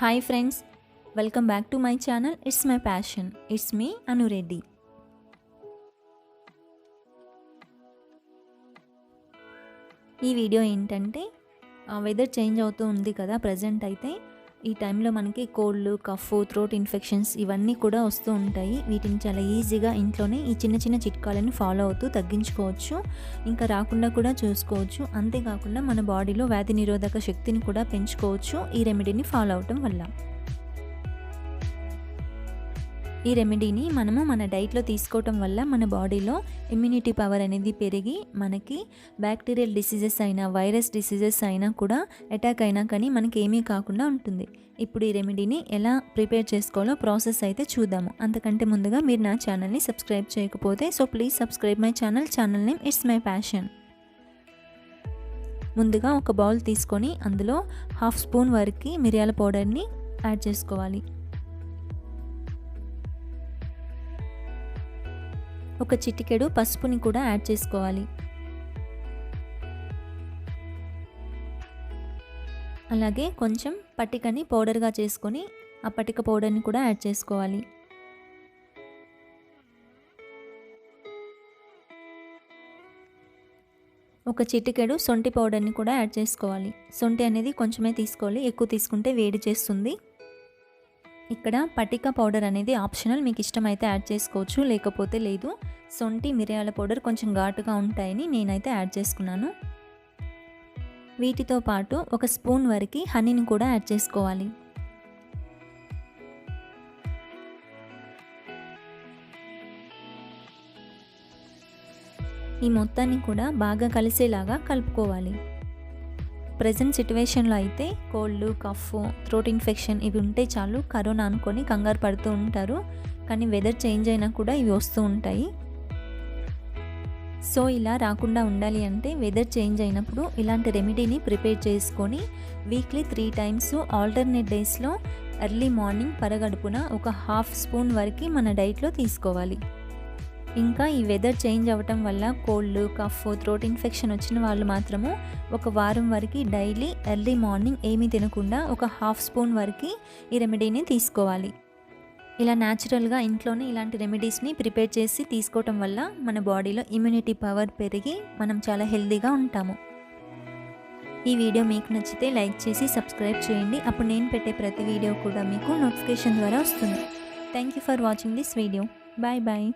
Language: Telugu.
Hi friends, welcome back to my channel. It's my passion. It's me Anu Reddy. ఈ వీడియో ఏంటంటే వెదర్ చేంజ్ అవుతూ ఉంది కదా ప్రజెంట్. అయితే ఈ టైంలో మనకి కోల్డ్, కఫ్, థ్రోట్ ఇన్ఫెక్షన్స్ ఇవన్నీ కూడా వస్తూ ఉంటాయి. వీటిని చాలా ఈజీగా ఇంట్లోనే ఈ చిన్న చిన్న చిట్కాలను ఫాలో అవుతూ తగ్గించుకోవచ్చు, ఇంకా రాకుండా కూడా చూసుకోవచ్చు. అంతేకాకుండా మన బాడీలో వ్యాధి నిరోధక శక్తిని కూడా పెంచుకోవచ్చు ఈ రెమెడీని ఫాలో అవటం వల్ల. ఈ రెమెడీని మనము మన డైట్లో తీసుకోవటం వల్ల మన బాడీలో ఇమ్యూనిటీ పవర్ అనేది పెరిగి మనకి బ్యాక్టీరియల్ డిసీజెస్ అయినా, వైరస్ డిసీజెస్ అయినా కూడా అటాక్ అయినా కానీ మనకి ఏమీ కాకుండా ఉంటుంది. ఇప్పుడు ఈ రెమెడీని ఎలా ప్రిపేర్ చేసుకోవాలో ప్రాసెస్ అయితే చూద్దాము. అంతకంటే ముందుగా మీరు నా ఛానల్ని సబ్స్క్రైబ్ చేయకపోతే please subscribe my channel name it's my passion. ముందుగా ఒక బౌల్ తీసుకొని అందులో 1/2 స్పూన్ వరకు మిరియాల పౌడర్ని యాడ్ చేసుకోవాలి. ఒక చిటికెడు పసుపుని కూడా యాడ్ చేసుకోవాలి. అలాగే కొంచెం పటికని పౌడర్గా చేసుకొని ఆ పటిక పౌడర్ని కూడా యాడ్ చేసుకోవాలి. ఒక చిటికెడు సొంటి పౌడర్ని కూడా యాడ్ చేసుకోవాలి. సొంటి అనేది కొంచెమే తీసుకోవాలి, ఎక్కువ తీసుకుంటే వేడి చేస్తుంది. ఇక్కడ పటిక పౌడర్ అనేది ఆప్షనల్, మీకు ఇష్టమైతే యాడ్ చేసుకోవచ్చు, లేకపోతే లేదు. సొంటి, మిరియాల పౌడర్ కొంచెం ఘాటుగా ఉంటాయని నేనైతే యాడ్ చేసుకున్నాను. వీటితో పాటు 1 స్పూన్ వరకు హనీని కూడా యాడ్ చేసుకోవాలి. ఈ మొత్తాన్ని కూడా బాగా కలిసేలాగా కలుపుకోవాలి. ప్రజెంట్ సిట్యువేషన్లో అయితే కోల్డ్, కఫ్, థ్రోట్ ఇన్ఫెక్షన్ ఇవి ఉంటే చాలు కరోనా అనుకొని కంగారు పడుతూ ఉంటారు. కానీ వెదర్ చేంజ్ అయినా కూడా ఇవి వస్తూ ఉంటాయి. సో ఇలా రాకుండా ఉండాలి అంటే వెదర్ చేంజ్ అయినప్పుడు ఇలాంటి రెమెడీని ప్రిపేర్ చేసుకొని వీక్లీ 3 టైమ్స్ ఆల్టర్నేట్ డేస్లో ఎర్లీ మార్నింగ్ పరగడుపున ఒక 1/2 స్పూన్ వరకు మన డైట్లో తీసుకోవాలి. ఇంకా ఈ వెదర్ చేంజ్ అవ్వటం వల్ల కోల్డ్, కఫ్, థ్రోట్ ఇన్ఫెక్షన్ వచ్చిన వాళ్ళు మాత్రము 1 వారం వరకు డైలీ ఎర్లీ మార్నింగ్ ఏమీ తినకుండా ఒక 1/2 స్పూన్ వరకు ఈ రెమెడీని తీసుకోవాలి. ఇలా న్యాచురల్గా ఇంట్లోనే ఇలాంటి రెమెడీస్ని ప్రిపేర్ చేసి తీసుకోవటం వల్ల మన బాడీలో ఇమ్యూనిటీ పవర్ పెరిగి మనం చాలా హెల్తీగా ఉంటాము. ఈ వీడియో మీకు నచ్చితే లైక్ చేసి సబ్స్క్రైబ్ చేయండి. అప్పుడు నేను పెట్టే ప్రతి వీడియో కూడా మీకు నోటిఫికేషన్ ద్వారా వస్తుంది. Thank you for watching this video. Bye bye.